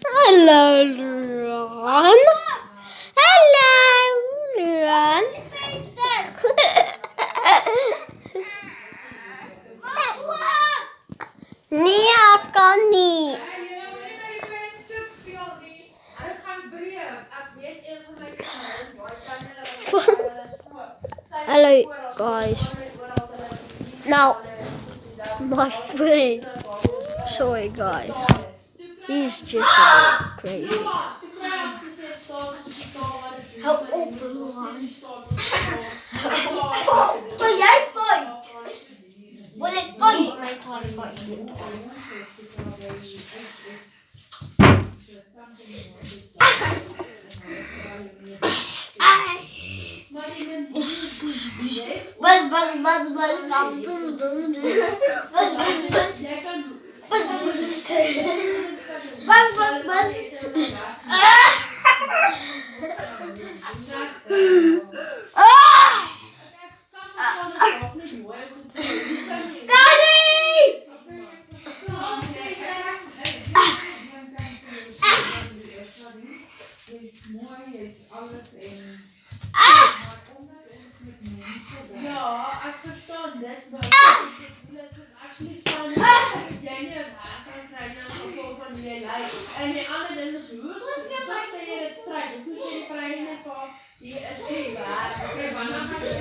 Hello, Ron. Hello, Ron. Nee, ik kan niet. Hello, guys. Now, my friend. Sorry, guys. He's just a bit crazy. Hou op, Rohan. Wil jij fight? Wil ik fight? Nee, ik ga niet fighten. En die andere in het huis, dan zie je het strijden. Hoe zie je vereniging van die is niet waar. Oké, maar dan ga je